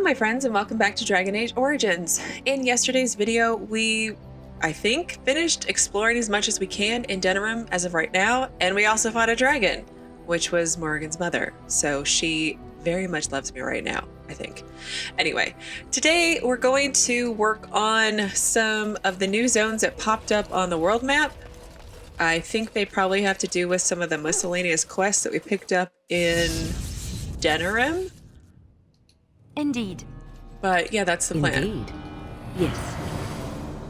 my friends, and welcome back to Dragon Age Origins. In yesterday's video, we, I think, finished exploring as much as we can in Denerim as of right now, and we also fought a dragon, which was Morrigan's mother, so she very much loves me right now, I think. Anyway, today we're going to work on some of the new zones that popped up on the world map. I think they probably have to do with some of the miscellaneous quests that we picked up in Denerim. Indeed. But yeah, that's the plan. Indeed. Yes.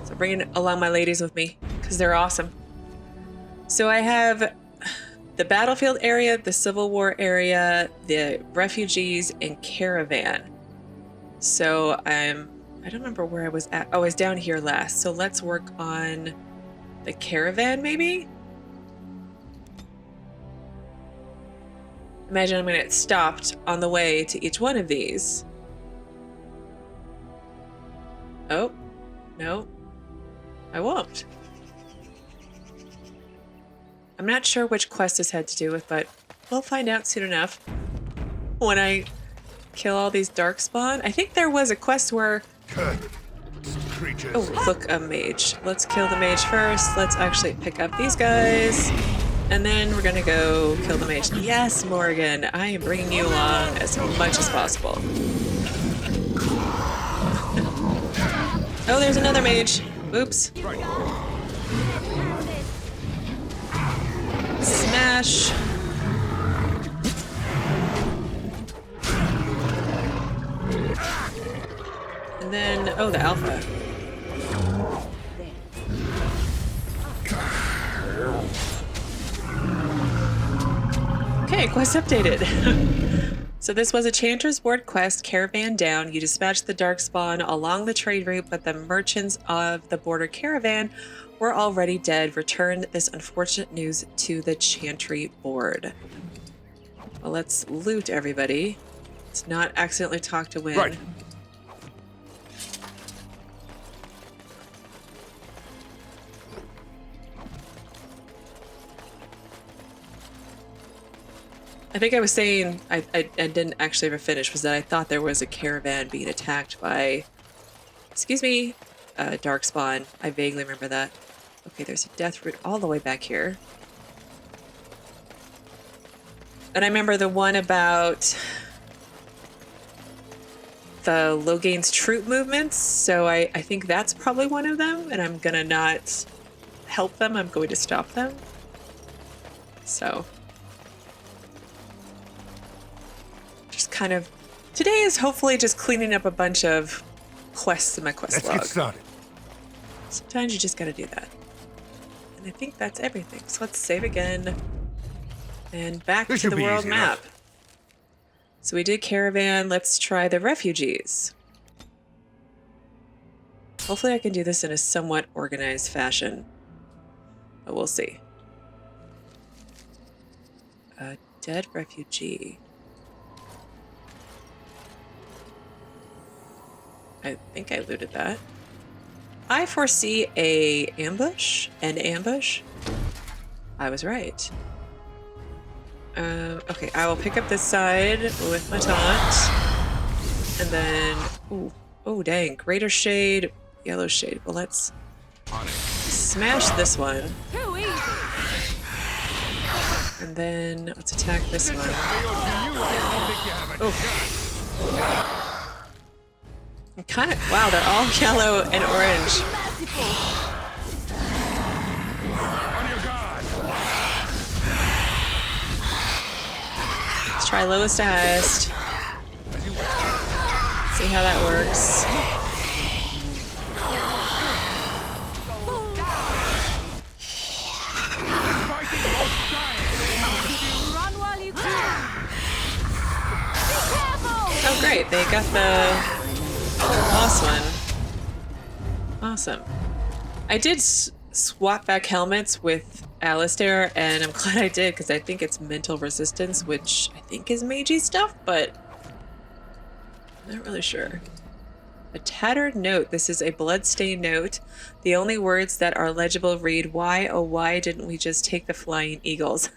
So bringing along my ladies with me because they're awesome. So I have the battlefield area, the Civil War area, the refugees, and caravan. So I don't remember where I was at. Oh, I was down here last. So let's work on the caravan, maybe? Imagine I'm gonna get stopped on the way to each one of these. Oh, no, I won't. I'm not sure which quest this had to do with, but we'll find out soon enough when I kill all these darkspawn. I think there was a quest where... Oh, look, a mage. Let's kill the mage first. Let's actually pick up these guys. And then we're gonna go kill the mage. Yes, Morrigan, I am bringing you along as much as possible. Oh, there's another mage. Oops. Smash. And then, oh, the alpha. Okay, quest updated. So this was a Chanter's Ward quest, Caravan Down. You dispatched the Darkspawn along the trade route, but the merchants of the border caravan were already dead. Return this unfortunate news to the Chantry board. Well, let's loot everybody. Let's not accidentally talk to Win. Right. I think I was saying, I didn't actually ever finish, was that I thought there was a caravan being attacked by, excuse me, Darkspawn. I vaguely remember that. Okay, there's a death route all the way back here. And I remember the one about the Logain's troop movements, so I think that's probably one of them, and I'm gonna not help them, I'm going to stop them. So... just kind of, today is hopefully just cleaning up a bunch of quests in my quest log. Let's get started. Sometimes you just gotta do that. And I think that's everything. So let's save again. And back to the world map. So we did caravan, let's try the refugees. Hopefully I can do this in a somewhat organized fashion. But we'll see. A dead refugee. I think I looted that. I foresee an ambush. I was right. Okay, I will pick up this side with my taunt. And then, oh dang, greater shade, yellow shade. Well, let's smash this one. And then let's attack this one. Oh. Kind of, wow, they're all yellow and orange. Let's try lowest to highest. See how that works. Oh great, they got the boss one. Awesome. I did swap back helmets with Alistair, and I'm glad I did because I think it's mental resistance, which I think is magey stuff, but I'm not really sure. A tattered note. This is a bloodstained note. The only words that are legible read, "Why, oh why didn't we just take the flying eagles?"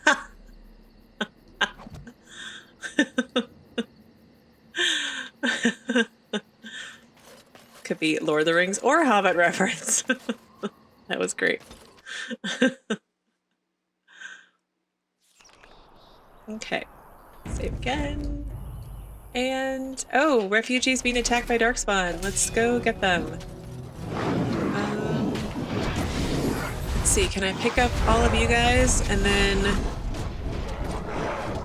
could be Lord of the Rings or Hobbit reference. That was great. Okay. Save again. And, oh, refugees being attacked by Darkspawn. Let's go get them. Let's see, can I pick up all of you guys and then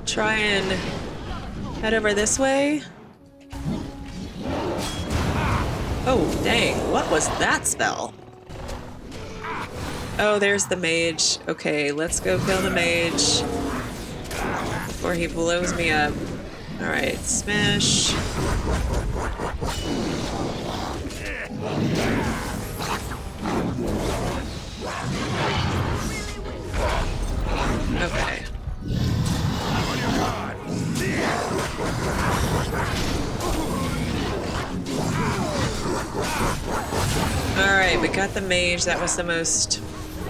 try and head over this way? Oh, dang, what was that spell? Oh, there's the mage. Okay, let's go kill the mage before he blows me up. Alright, smash. Okay. Alright, we got the mage. That was the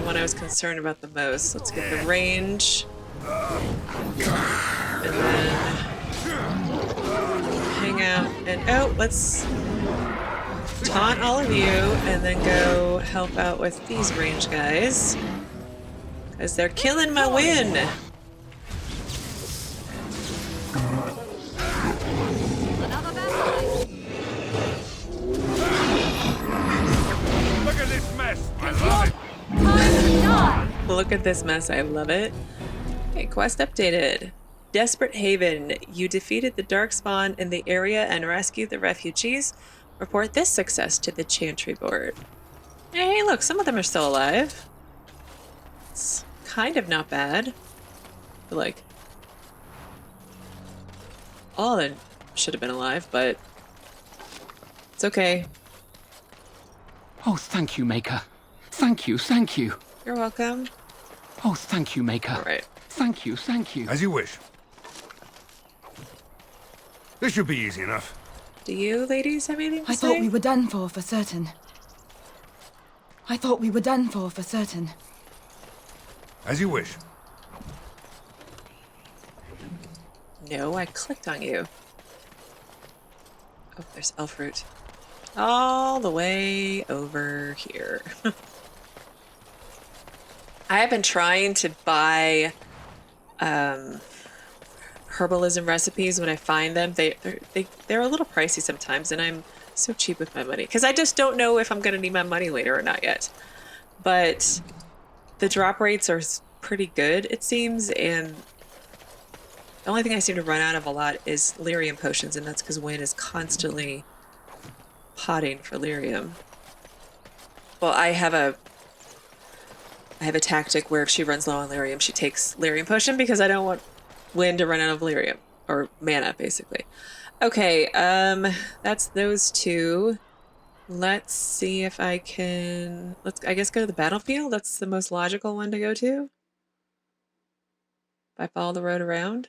one I was concerned about the most. Let's get the range. And then hang out and oh, let's taunt all of you and then go help out with these range guys. Because they're killing my win. Look at this mess. I love it. Look at this mess. I love it. Okay, quest updated. Desperate Haven. You defeated the Darkspawn in the area and rescued the refugees. Report this success to the Chantry board. Hey, look, some of them are still alive. It's kind of not bad. But like, all of them should have been alive, but it's okay. Oh, thank you, Maker. Thank you, thank you. You're welcome. Oh, thank you, Maker. All right. Thank you, thank you. As you wish. This should be easy enough. Do you ladies have anything to I say? thought we were done for certain. I thought we were done for certain. As you wish. No, I clicked on you. Oh, there's elf fruit. All the way over here. I have been trying to buy herbalism recipes when I find them. They're a little pricey sometimes, and I'm so cheap with my money because I just don't know if I'm going to need my money later or not yet. But the drop rates are pretty good, it seems, and the only thing I seem to run out of a lot is lyrium potions, and that's because Wynn is constantly potting for lyrium. Well, I have a tactic where if she runs low on lyrium, she takes lyrium potion because I don't want Wynn to run out of lyrium or mana, basically. Okay, that's those two. Let's see if I can. I guess go to the battlefield. That's the most logical one to go to. If I follow the road around.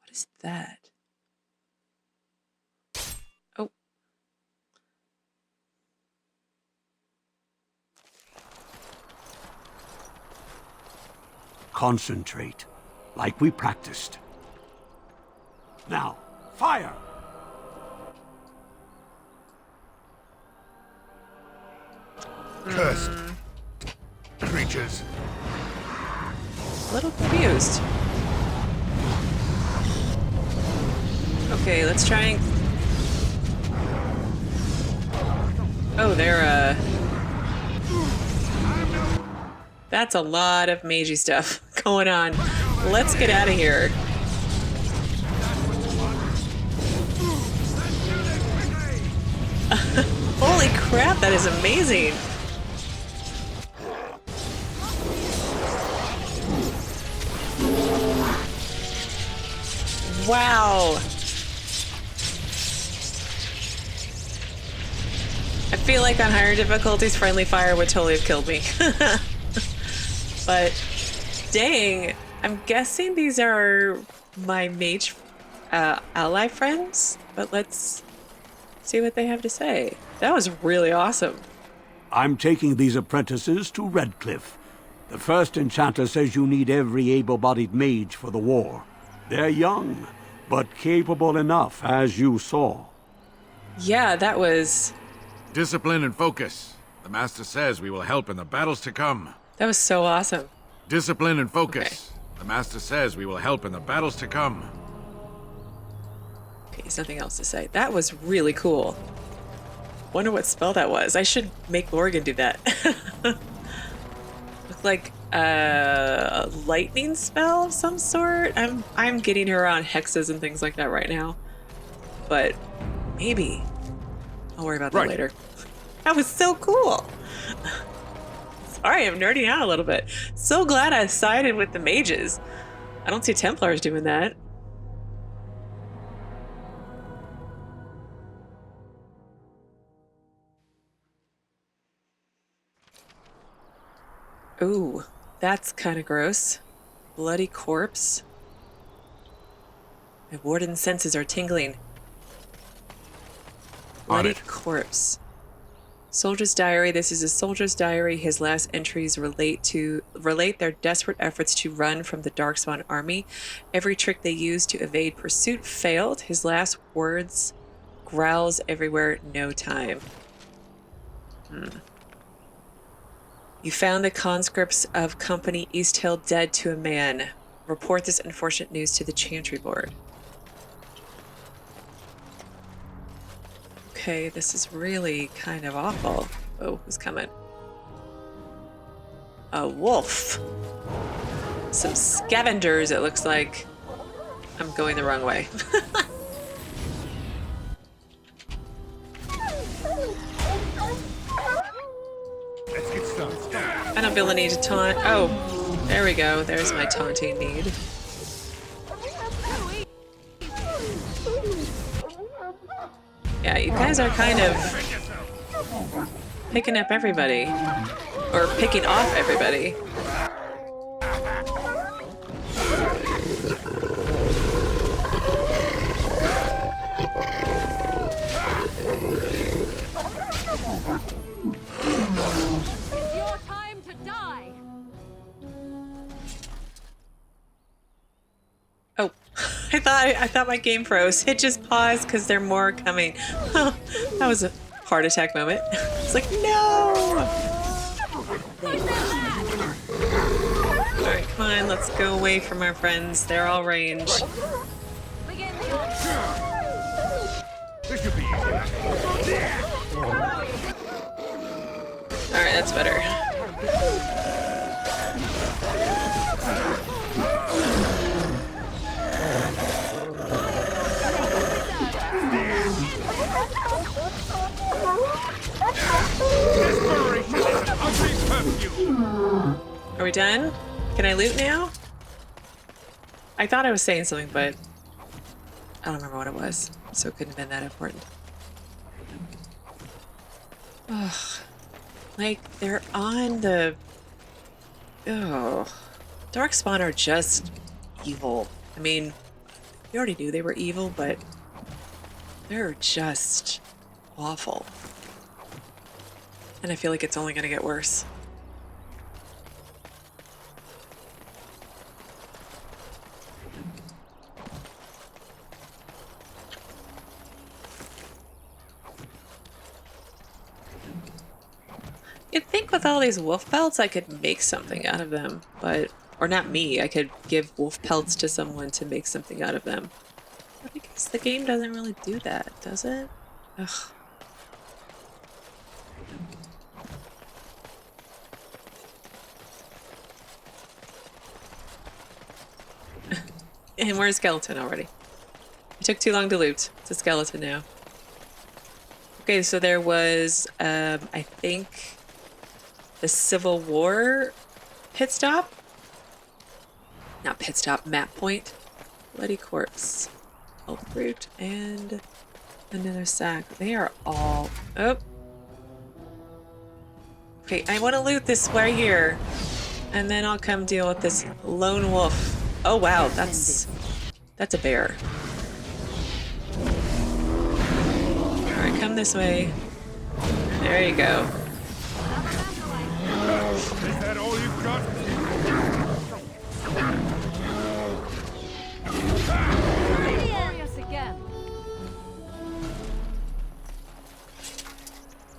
What is that? Oh. Concentrate, like we practiced. Now, fire! Cursed creatures. A little confused. Okay, let's try and... Oh, they're, that's a lot of magey stuff going on. Let's get out of here. Holy crap, that is amazing. Wow. I feel like on higher difficulties, friendly fire would totally have killed me. But dang, I'm guessing these are my mage ally friends, but let's see what they have to say. That was really awesome. I'm taking these apprentices to Redcliffe. The first enchanter says you need every able-bodied mage for the war. They're young, but capable enough, as you saw. Yeah, that was Discipline and focus. The Master says we will help in the battles to come. so awesome. Discipline and focus. The Master says we will help in the battles to come. Okay, something else to say. That was really cool. Wonder what spell that was. I should make Morgan do that. Looked like a lightning spell of some sort. I'm getting her on hexes and things like that right now. But maybe. I'll worry about that later. That was so cool. Sorry, I'm nerding out a little bit. So glad I sided with the mages. I don't see Templars doing that. Ooh, that's kind of gross. Bloody corpse. My warden's senses are tingling. Bloody corpse. Soldier's diary. This is a soldier's diary. His last entries relate their desperate efforts to run from the Darkspawn army. Every trick they used to evade pursuit failed. His last words: growls everywhere, no time. You found the conscripts of Company East Hill dead to a man. Report this unfortunate news to the Chantry Board. Okay, this is really kind of awful. Oh, who's coming? A wolf. Some scavengers, it looks like. I'm going the wrong way. I don't feel the need to taunt. Oh, there we go. There's my taunting need. Yeah, you guys are kind of picking up everybody. Or picking off everybody. It's your time to die. Oh, I thought my game froze. It just paused because there are more coming. That was a heart attack moment. It's like, no! Alright, come on, let's go away from our friends. They're all ranged. Begin the onslaught. This should be easy. Alright, that's better. Are we done? Can I loot now? I thought I was saying something, but I don't remember what it was, so it couldn't have been that important. Ugh. Like, they're on the... Oh. Darkspawn are just evil. I mean, we already knew they were evil, but they're just awful. And I feel like it's only going to get worse. You'd think with all these wolf pelts I could make something out of them, but... Or not me, I could give wolf pelts to someone to make something out of them. But I guess the game doesn't really do that, does it? Ugh. And we're a skeleton already. It took too long to loot. It's a skeleton now. Okay, so there was, I think, the Civil War pit stop? Not pit stop, map point. Bloody corpse. Health fruit, and another sack. They are all... Oh. Okay, I want to loot this right here. And then I'll come deal with this lone wolf. Oh wow, that's a bear. Alright, come this way. There you go. Is that all you've got? Glorious again.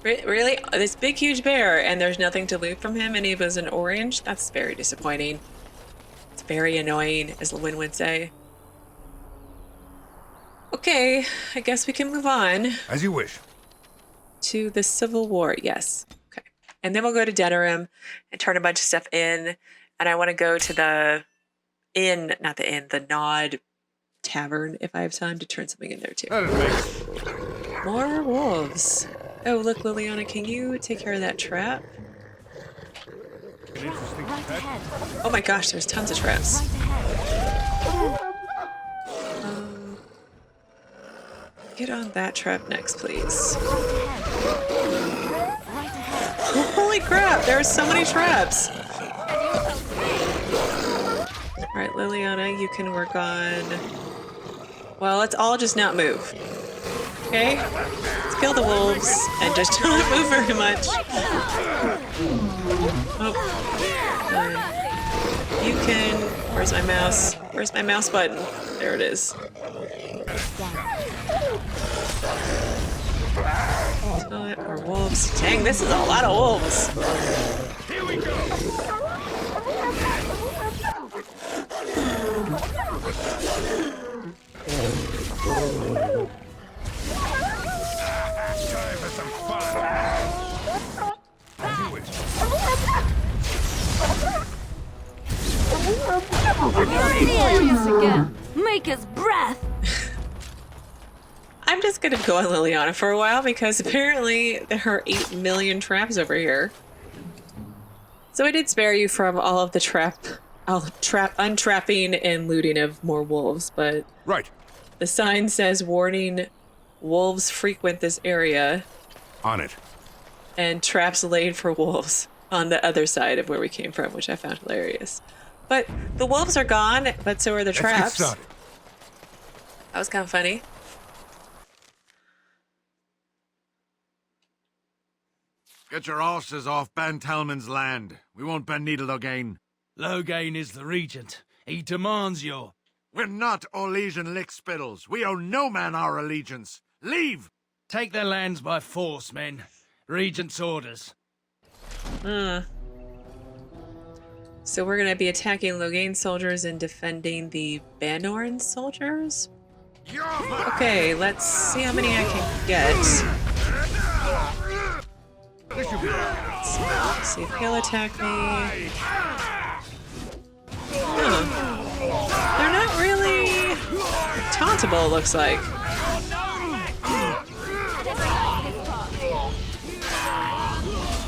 Really? This big, huge bear, and there's nothing to loot from him, and he was an orange? That's very disappointing. It's very annoying, as Lewin would say. Okay, I guess we can move on. As you wish. To the Civil War, yes. Okay. And then we'll go to Denerim and turn a bunch of stuff in. And I want to go to the inn, not the inn, the Nod Tavern, if I have time to turn something in there too. More wolves. Oh, look, Liliana, can you take care of that trap? Right ahead. Oh my gosh, there's tons of traps. Right ahead. Get on that trap next, please. Right ahead. Holy crap, there are so many traps. Alright, Liliana, you can work on... Well, let's all just not move. Okay? Let's kill the wolves and just don't move very much. Oh. You can... Where's my mouse? Where's my mouse button? There it is. Or wolves. Dang, this is a lot of wolves. Here we go. Time for some fun. As you wish. Furious again. Maker's breath. I'm just gonna go on Liliana for a while because apparently there are 8 million traps over here. So I did spare you from all of the untrapping and looting of more wolves, but Right. the sign says warning, wolves frequent this area On it. and traps laid for wolves on the other side of where we came from, which I found hilarious. But the wolves are gone, but so are the traps. Let's get started. That was kind of funny. Get your horses off Ben Talman's land. We won't bend needle again. Loghain is the regent. He demands your... We're not Orlesian lickspittles. We owe no man our allegiance. Leave! Take their lands by force, men. Regent's orders. So we're going to be attacking Loghain soldiers and defending the Banorn soldiers? Okay, let's see how many I can get. Let's see if he'll attack me. Huh. They're not really tauntable, it looks like.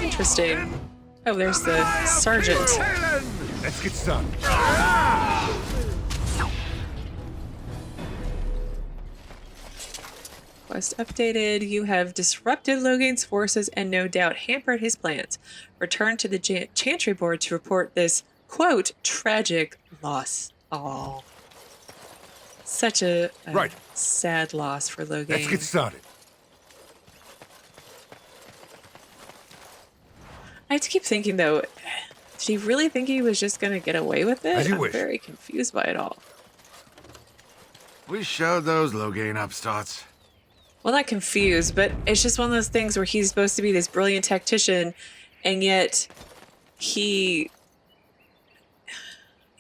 Interesting. Oh, there's the sergeant. Let's get started. Quest updated. You have disrupted Loghain's forces and no doubt hampered his plans. Return to the Chantry board to report this, quote, tragic loss. Oh. Such a Right. sad loss for Loghain. Let's get started. I have to keep thinking, though, did he really think he was just going to get away with it? As you I'm wish. very confused by it all. We showed those Loghain upstarts. Well, not confused, but it's just one of those things where he's supposed to be this brilliant tactician, and yet he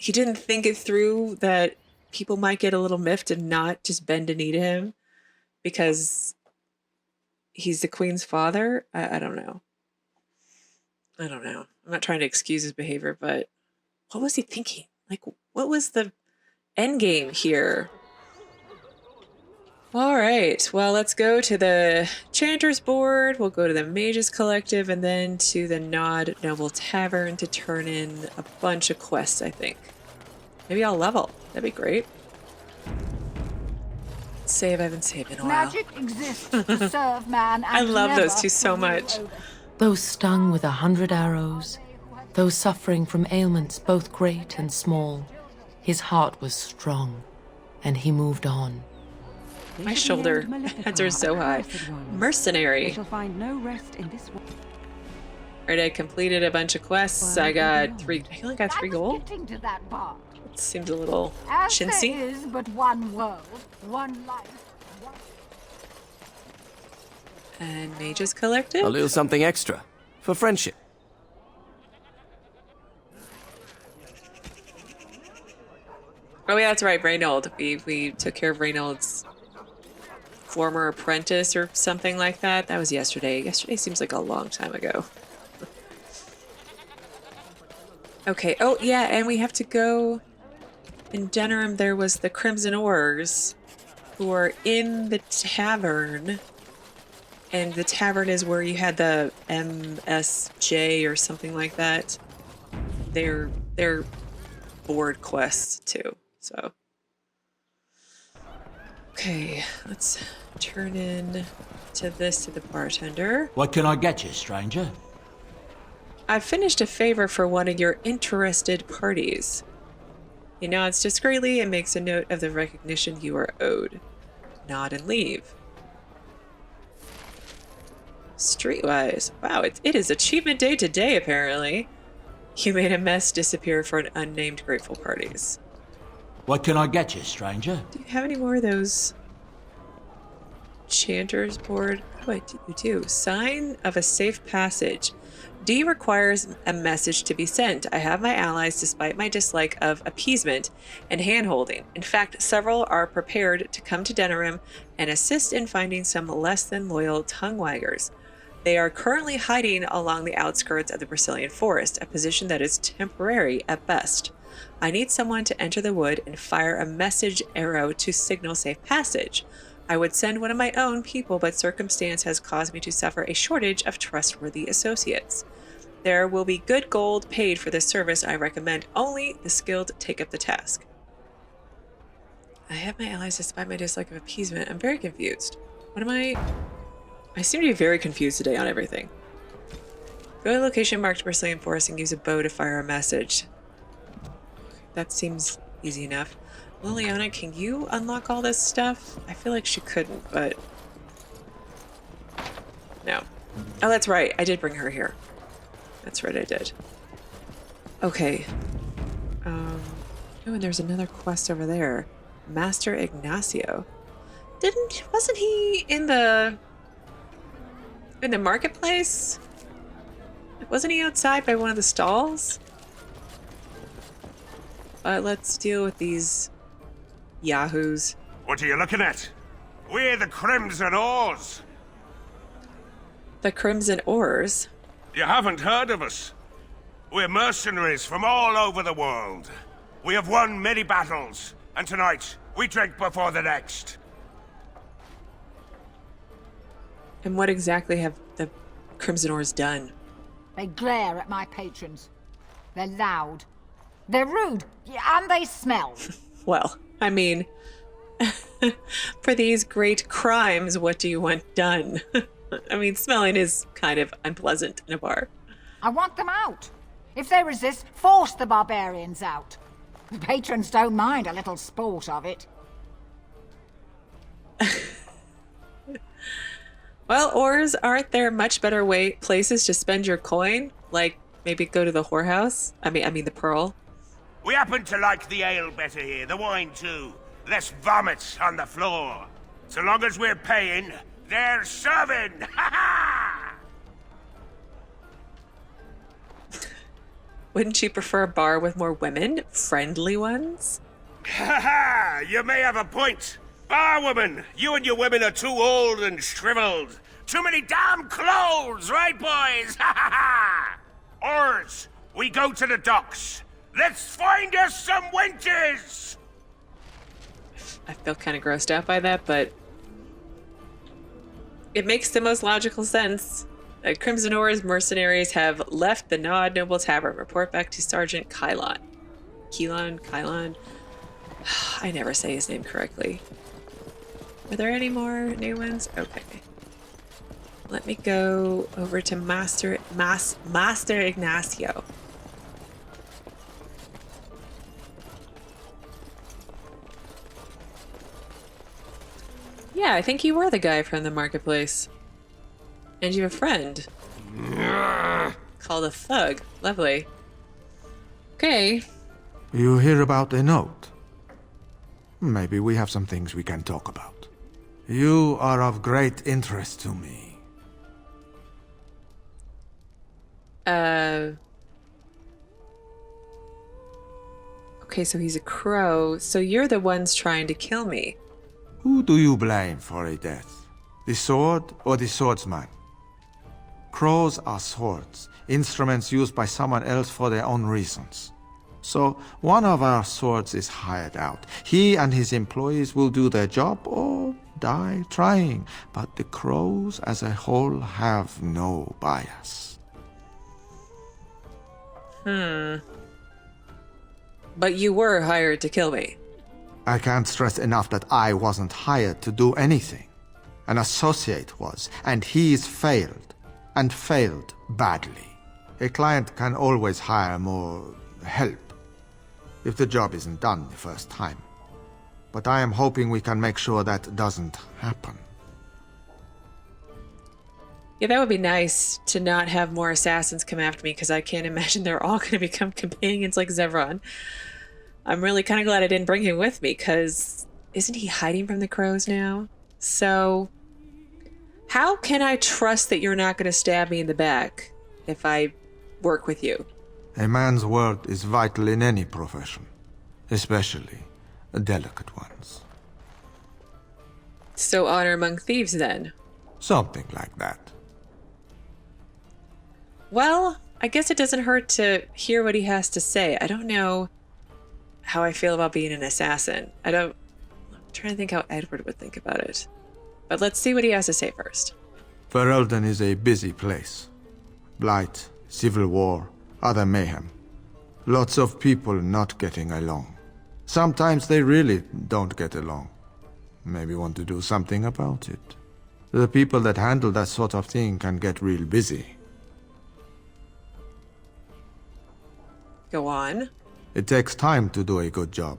didn't think it through that people might get a little miffed and not just bend a knee to him because he's the queen's father. I don't know. I don't know. I'm not trying to excuse his behavior, but what was he thinking? Like, what was the end game here? All right, well, let's go to the Chanter's board. We'll go to the Mages Collective and then to the Nod Noble Tavern to turn in a bunch of quests, I think. Maybe I'll level. That'd be great. Save, I haven't saved in a while. Magic exists to serve man and I love never those two so to rule much. over. Those stung with 100 arrows, those suffering from ailments both great and small, his heart was strong, and he moved on. My shoulder heads are so high. Mercenary. Shall find no rest in this world. Right, I completed a bunch of quests. I got 3. I only got 3 I was gold. getting to that part. It seems a little As there chintzy. is but one world, one life, one... And Mages Collective? A little something extra. For friendship. Oh yeah, that's right, Reynold. We took care of Reynold's former apprentice or something like that. That was yesterday. Yesterday seems like a long time ago. Okay, oh yeah, and we have to go... In Denerim, there was the Crimson Oars, who are in the tavern. And the tavern is where you had the MSJ or something like that. They're board quests too, so. Okay, let's turn in to this to the bartender. What can I get you, stranger? I've finished a favor for one of your interested parties. He nods discreetly and makes a note of the recognition you are owed. Nod and leave. Streetwise. Wow, it is achievement day today, apparently. You made a mess disappear for an unnamed grateful parties. What can I get you, stranger? Do you have any more of those Chanter's board? What do you do? Sign of a safe passage. D requires a message to be sent. I have my allies despite my dislike of appeasement and hand-holding. In fact, several are prepared to come to Denerim and assist in finding some less than loyal tongue-waggers. They are currently hiding along the outskirts of the Brazilian forest, a position that is temporary at best. I need someone to enter the wood and fire a message arrow to signal safe passage. I would send one of my own people, but circumstance has caused me to suffer a shortage of trustworthy associates. There will be good gold paid for this service. I recommend only the skilled take up the task. I have my allies despite my dislike of appeasement. I'm very confused. What am I seem to be very confused today on everything. Go to the location marked Brazilian Forest and use a bow to fire a message. That seems easy enough. Liliana, can you unlock all this stuff? I feel like she couldn't, but... No. Oh, that's right. I did bring her here. That's right, I did. Okay. Oh, and there's another quest over there. Master Ignacio. Wasn't he in the marketplace? Wasn't he outside by one of the stalls? Let's deal with these yahoos. What are you looking at? We're the Crimson Oars. The Crimson Oars? You haven't heard of us? We're mercenaries from all over the world. We have won many battles, and tonight we drink before the next. And what exactly have the Crimson Oars done? They glare at my patrons. They're loud. They're rude. And they smell. Well, I mean, for these great crimes, what do you want done? I mean, smelling is kind of unpleasant in a bar. I want them out. If they resist, force the barbarians out. The patrons don't mind a little sport of it. Well, Oars, aren't there much better places to spend your coin? Like, maybe go to the whorehouse? I mean the Pearl. We happen to like the ale better here, the wine too. Less vomit on the floor. So long as we're paying, they're serving! Ha ha! Wouldn't you prefer a bar with more women? Friendly ones? Ha ha! You may have a point. Barwoman, you and your women are too old and shriveled. Too many damn clothes, right, boys? Ha ha ha! Oars, we go to the docks. Let's find us some wenches! I feel kind of grossed out by that, but it makes the most logical sense. Crimson Oars mercenaries have left the Nod Noble Tavern. Report back to Sergeant Kylon. Kylon? I never say his name correctly. Are there any more new ones? Okay. Let me go over to Master Ignacio. Yeah, I think you were the guy from the marketplace. And you have a friend. Called a thug. Lovely. Okay. You hear about a note? Maybe we have some things we can talk about. You are of great interest to me. Okay, so he's a crow. So you're the ones trying to kill me. Who do you blame for a death? The sword or the swordsman? Crows are swords, instruments used by someone else for their own reasons. So one of our swords is hired out. He and his employees will do their job or die trying. But the crows as a whole have no bias. But you were hired to kill me. I can't stress enough that I wasn't hired to do anything. An associate was, and he's failed. And failed badly. A client can always hire more help if the job isn't done the first time. But I am hoping we can make sure that doesn't happen. Yeah, that would be nice to not have more assassins come after me, because I can't imagine they're all going to become companions like Zevron. I'm really kind of glad I didn't bring him with me, because isn't he hiding from the crows now? So, how can I trust that you're not going to stab me in the back if I work with you? A man's word is vital in any profession, especially delicate ones. So honor among thieves, then? Something like that. Well, I guess it doesn't hurt to hear what he has to say. I don't know how I feel about being an assassin. I'm trying to think how Edward would think about it. But let's see what he has to say first. Ferelden is a busy place. Blight, civil war, other mayhem. Lots of people not getting along. Sometimes they really don't get along. Maybe want to do something about it. The people that handle that sort of thing can get real busy. Go on. It takes time to do a good job.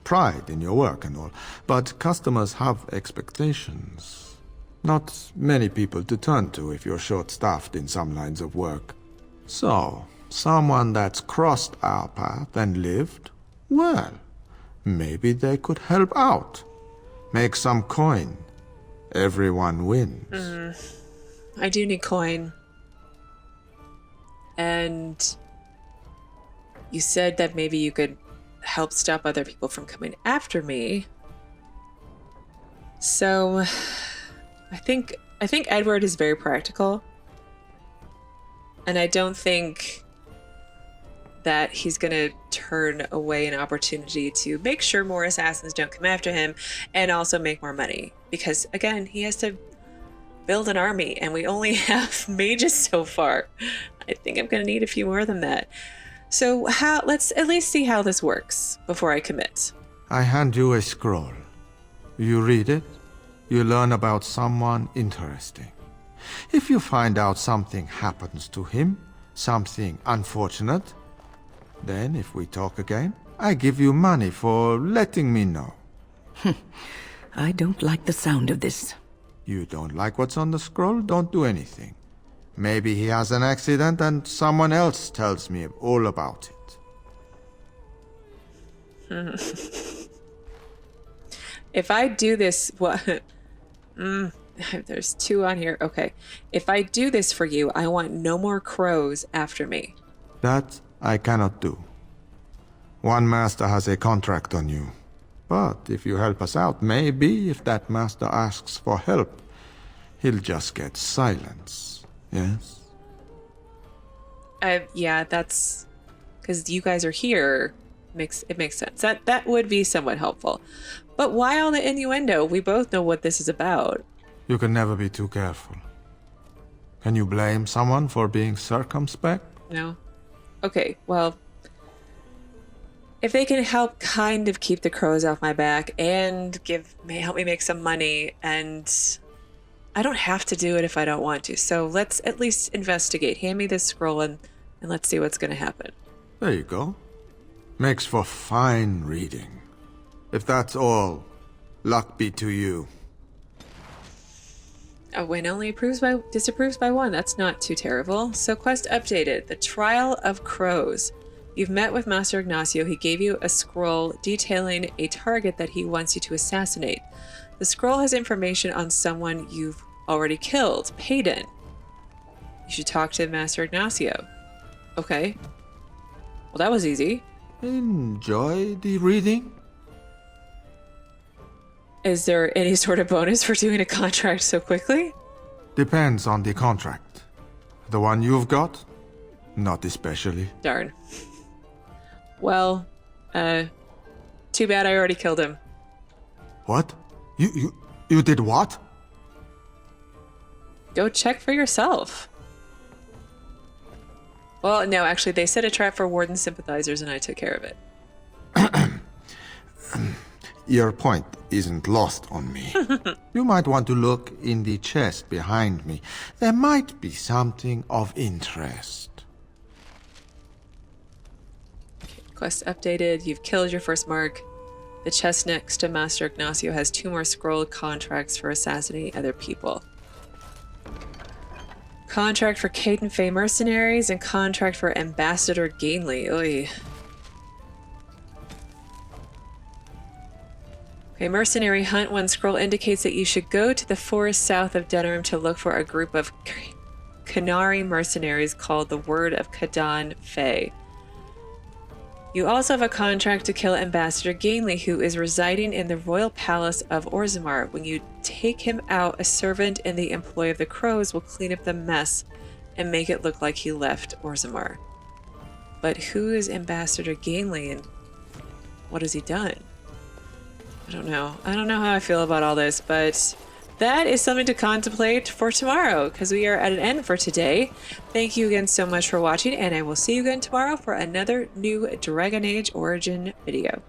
Pride in your work and all. But customers have expectations. Not many people to turn to if you're short-staffed in some lines of work. So, someone that's crossed our path and lived, well, maybe they could help out. Make some coin. Everyone wins. I do need coin. And you said that maybe you could help stop other people from coming after me. So I think Edward is very practical. And I don't think that he's going to turn away an opportunity to make sure more assassins don't come after him and also make more money. Because, again, he has to build an army, and we only have mages so far. I think I'm going to need a few more than that. So let's at least see how this works before I commit. I hand you a scroll. You read it, you learn about someone interesting. If you find out something happens to him, something unfortunate, then if we talk again, I give you money for letting me know. I don't like the sound of this. You don't like what's on the scroll? Don't do anything. Maybe he has an accident and someone else tells me all about it. If I do this, what? There's 2 on here. Okay. If I do this for you, I want no more crows after me. That I cannot do. One master has a contract on you. But if you help us out, maybe if that master asks for help, he'll just get silence. Yes? Yeah, that's because you guys are here. It makes sense. That would be somewhat helpful. But why all the innuendo? We both know what this is about. You can never be too careful. Can you blame someone for being circumspect? No. Okay, well, if they can help kind of keep the crows off my back and help me make some money, and I don't have to do it if I don't want to. So let's at least investigate. Hand me this scroll and let's see what's going to happen. There you go. Makes for fine reading. If that's all, luck be to you. A win only disapproves by 1. That's not too terrible. So quest updated. The Trial of Crows. You've met with Master Ignacio. He gave you a scroll detailing a target that he wants you to assassinate. The scroll has information on someone you've already killed, Payden. You should talk to Master Ignacio. Okay. Well, that was easy. Enjoy the reading? Is there any sort of bonus for doing a contract so quickly? Depends on the contract. The one you've got? Not especially. Darn. Well, too bad I already killed him. What? You did what? Go check for yourself. Well, no, actually, they set a trap for Warden sympathizers and I took care of it. Your point isn't lost on me. You might want to look in the chest behind me. There might be something of interest. Quest updated. You've killed your first mark. The chest next to Master Ignacio has 2 more scrolled contracts for assassinating other people. Contract for Caden Fae mercenaries and contract for Ambassador Gainley. Oy. Okay, mercenary hunt. 1 scroll indicates that you should go to the forest south of Denerim to look for a group of Canary mercenaries called the Word of Kadan Fae. You also have a contract to kill Ambassador Gainley, who is residing in the royal palace of Orzammar. When you take him out, a servant in the employ of the Crows will clean up the mess and make it look like he left Orzammar. But who is Ambassador Gainley and what has he done? I don't know. I don't know how I feel about all this, but that is something to contemplate for tomorrow, because we are at an end for today. Thank you again so much for watching, and I will see you again tomorrow for another new Dragon Age Origin video.